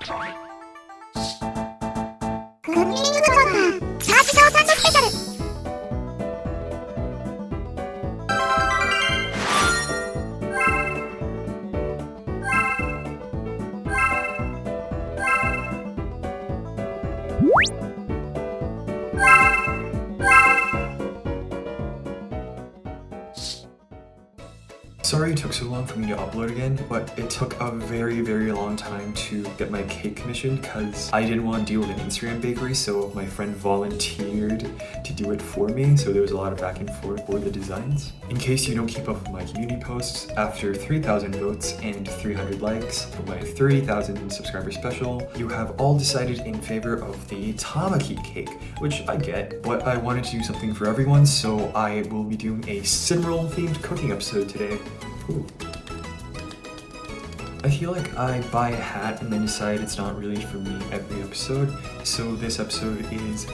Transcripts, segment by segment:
クッキング動画サーチ動産スペシャル。Sorry it took so long for me to upload again, but it took a very long time to get my cake commissioned because I didn't want to deal with an Instagram bakery, so my friend volunteered to do it for me, so there was a lot of back and forth for the designs. In case you don't keep up with my community posts, after 3,000 votes and 300 likes for my 30,000 subscriber special, you have all decided in favor of the tamaki cake, which I get, but I wanted to do something for everyone, so I will be doing a cinnamon themed cooking episode today. Ooh. I feel like I buy a hat and then decide it's not really for me every episode, so this episode is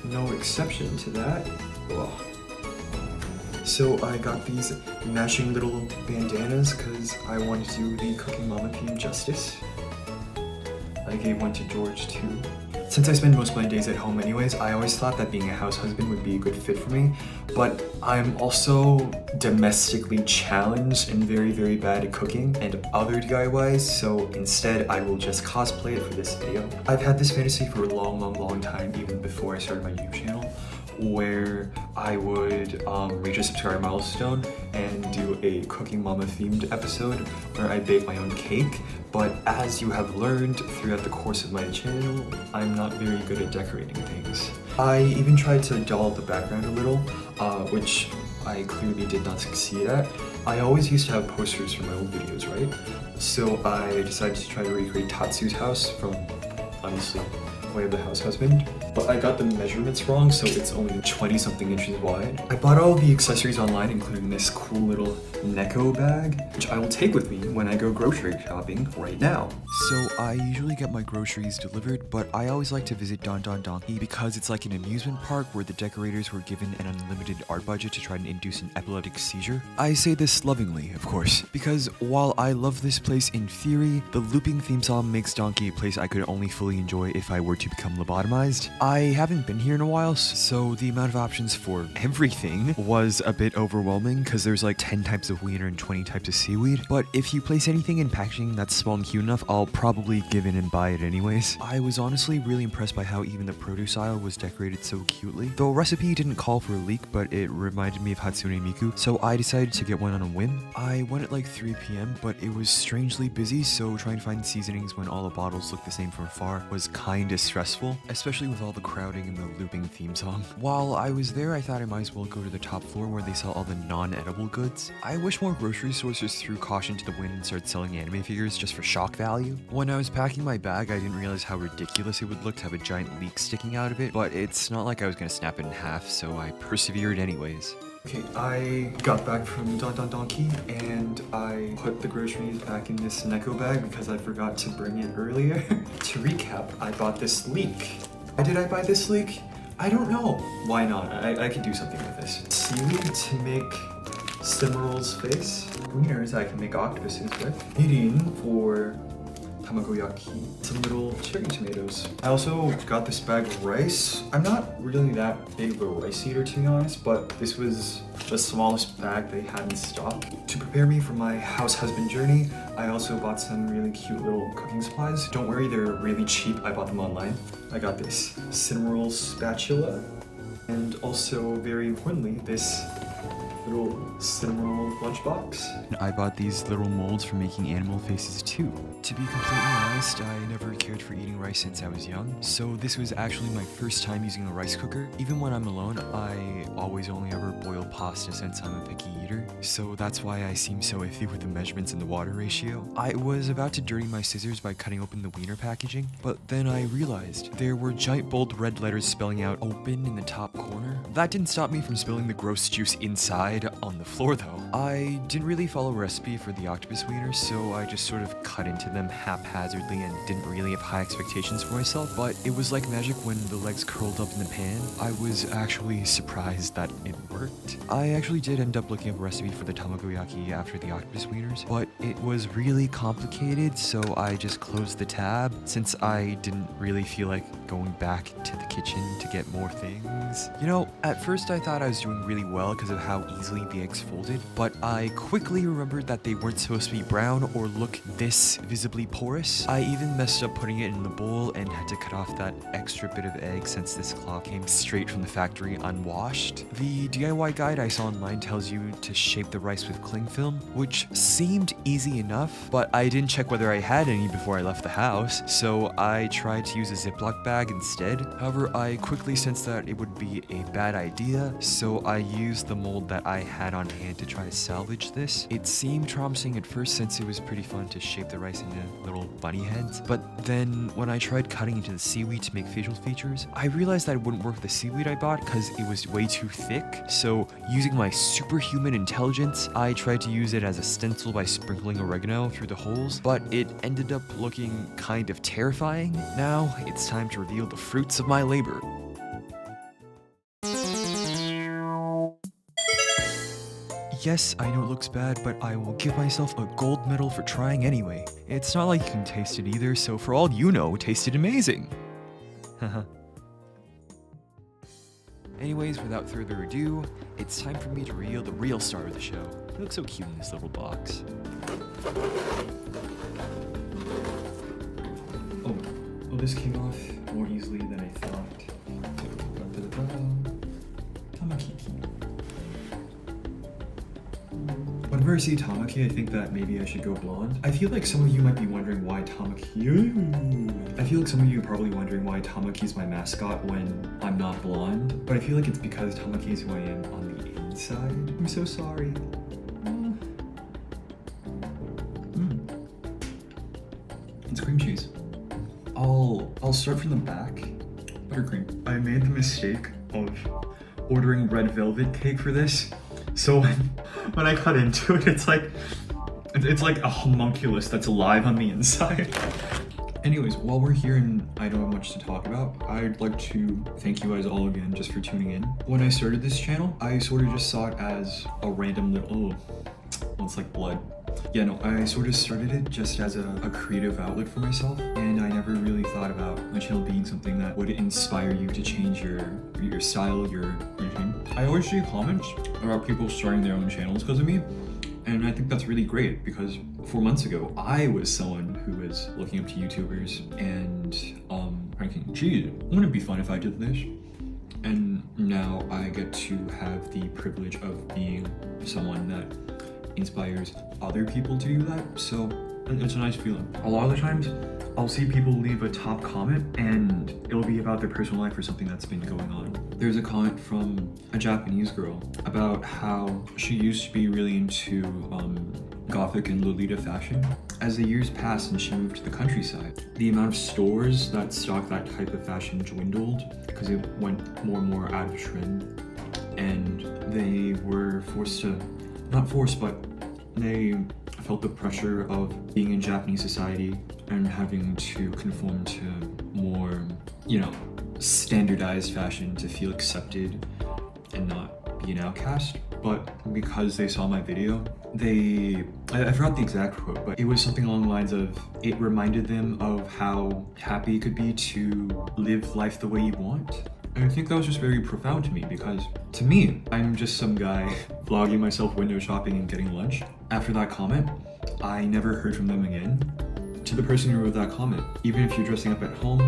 no exception to that. Ugh. So I got these matching little bandanas because I wanted to do the Cooking Mama theme justice. I gave one to George too. Since I spend most of my days at home anyways, I always thought that being a house husband would be a good fit for me, but I'm also domestically challenged and very bad at cooking and other DIYs, so instead I will just cosplay it for this video. I've had this fantasy for a long time, even before I started my YouTube channel, where I would reach a subscriber milestone and do a Cooking Mama themed episode where I bake my own cake, but as you have learned throughout the course of my channel, I'm not very good at decorating things. I even tried to doll the background a little, which I clearly did not succeed at. I always used to have posters for my old videos, right? So I decided to try to recreate Tatsu's house from, honestly, Way of the House Husband, but I got the measurements wrong, so it's only 20 something inches wide. I bought all the accessories online, including this cool little Neko bag, which I will take with me when I go grocery shopping right now. So I usually get my groceries delivered, but I always like to visit Don Don Donki because it's like an amusement park where the decorators were given an unlimited art budget to try and induce an epileptic seizure. I say this lovingly, of course, because while I love this place in theory, the looping theme song makes Donki a place I could only fully enjoy if I were to become lobotomized. I haven't been here in a while, so the amount of options for everything was a bit overwhelming because there's like 10 types of wiener and 20 types of seaweed, but if you place anything in packaging that's small and cute enough, I'll probably give in and buy it anyways. I was honestly really impressed by how even the produce aisle was decorated so cutely. The recipe didn't call for a leek, but it reminded me of Hatsune Miku, so I decided to get one on a whim. I went at like 3 p.m, but it was strangely busy, so trying to find seasonings when all the bottles looked the same from afar was kinda stressful, especially with all the crowding and the looping theme song. While I was there, I thought I might as well go to the top floor where they sell all the non-edible goods. I wish more grocery stores just threw caution to the wind and started selling anime figures just for shock value. When I was packing my bag, I didn't realize how ridiculous it would look to have a giant leek sticking out of it, but it's not like I was gonna snap it in half, so I persevered anyways. Okay, I got back from Don Don Donki and I put the groceries back in this Neko bag because I forgot to bring it earlier. To recap, I bought this leek. Why did I buy this leek? I don't know. Why not? I could do something with this. Seaweed to make Simmerl's face. Wieners I can make octopuses with. Eating for tamagoyaki. Some little cherry tomatoes. I also got this bag of rice. I'm not really that big of a rice eater, to be honest, but this was the smallest bag they had in stock. To prepare me for my house husband journey, I also bought some really cute little cooking supplies. Don't worry, they're really cheap. I bought them online. I got this cinnamon spatula, and also, very importantly, this little cinnamon lunchbox. I bought these little molds for making animal faces too. To be completely honest, I never cared for eating rice since I was young, so this was actually my first time using a rice cooker. Even when I'm alone, I always only ever boil pasta since I'm a picky eater, so that's why I seem so iffy with the measurements and the water ratio. I was about to dirty my scissors by cutting open the wiener packaging, but then I realized there were giant bold red letters spelling out "open" in the top corner. That didn't stop me from spilling the gross juice inside on the floor though. I didn't really follow a recipe for the octopus wieners, so I just sort of cut into them haphazardly and didn't really have high expectations for myself, but it was like magic when the legs curled up in the pan. I was actually surprised that it worked. I actually did end up looking up a recipe for the tamagoyaki after the octopus wieners, but it was really complicated, so I just closed the tab since I didn't really feel like going back to the kitchen to get more things. You know, at first I thought I was doing really well because of how easily the eggs folded, but I quickly remembered that they weren't supposed to be brown or look this visibly porous. I even messed up putting it in the bowl and had to cut off that extra bit of egg since this cloth came straight from the factory unwashed. The DIY guide I saw online tells you to shape the rice with cling film, which seemed easy enough, but I didn't check whether I had any before I left the house, so I tried to use a Ziploc bag instead. However, I quickly sensed that it would be a bad idea, so I used the mold that I had on hand to try to salvage this. It seemed promising at first since it was pretty fun to shape the rice into little bunny heads, but then when I tried cutting into the seaweed to make facial features, I realized that it wouldn't work with the seaweed I bought because it was way too thick, so using my superhuman intelligence, I tried to use it as a stencil by sprinkling oregano through the holes, but it ended up looking kind of terrifying. Now, it's time to reveal the fruits of my labor. Yes, I know it looks bad, but I will give myself a gold medal for trying anyway. It's not like you can taste it either, so for all you know, it tasted amazing. Haha. Anyways, without further ado, it's time for me to reveal the real star of the show. He looks so cute in this little box. Oh, this came off more easily than I thought. Tamaki. Whenever I see Tamaki, I think that maybe I should go blonde. I feel like some of you might be wondering why Tamaki. I feel like some of you are probably wondering why Tamaki is my mascot when I'm not blonde. But I feel like it's because Tamaki is who I am on the inside. I'm so sorry. It's cream cheese. I'll start from the back. Buttercream. I made the mistake of ordering red velvet cake for this. So when I cut into it, it's like a homunculus that's alive on the inside. Anyways, while we're here and I don't have much to talk about, I'd like to thank you guys all again just for tuning in. When I started this channel, I sort of just saw it as a random little, it's like blood. Yeah, no, I sort of started it just as a creative outlet for myself, and I never really thought about my channel being something that would inspire you to change your style, your routine. I always see comments about people starting their own channels because of me, and I think that's really great because 4 months ago, I was someone who was looking up to YouTubers and thinking, geez, wouldn't it be fun if I did this? And now I get to have the privilege of being someone that inspires other people to do that, so it's a nice feeling. A lot of the times, I'll see people leave a top comment and it'll be about their personal life or something that's been going on. There's a comment from a Japanese girl about how she used to be really into Gothic and Lolita fashion. As the years passed and she moved to the countryside, the amount of stores that stock that type of fashion dwindled because it went more and more out of trend, and they were forced to, not forced, but they felt the pressure of being in Japanese society and having to conform to more, standardized fashion to feel accepted and not be an outcast. But because they saw my video, I forgot the exact quote, but it was something along the lines of, it reminded them of how happy it could be to live life the way you want. And I think that was just very profound to me because, to me, I'm just some guy vlogging myself window shopping and getting lunch. After that comment, I never heard from them again. To the person who wrote that comment, even if you're dressing up at home,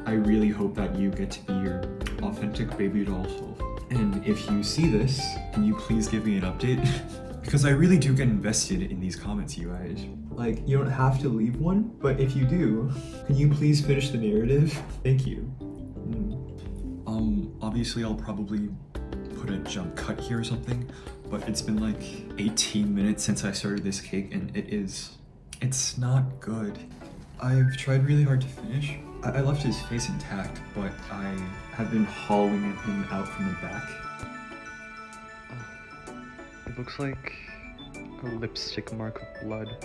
I really hope that you get to be your authentic baby doll self. And if you see this, can you please give me an update? Because I really do get invested in these comments, you guys. Like, you don't have to leave one, but if you do, can you please finish the narrative? Thank you. Obviously I'll probably put a jump cut here or something, but it's been like 18 minutes since I started this cake and it's not good. I've tried really hard to finish, I left his face intact, but I have been hauling him out from the back. It looks like a lipstick mark of blood.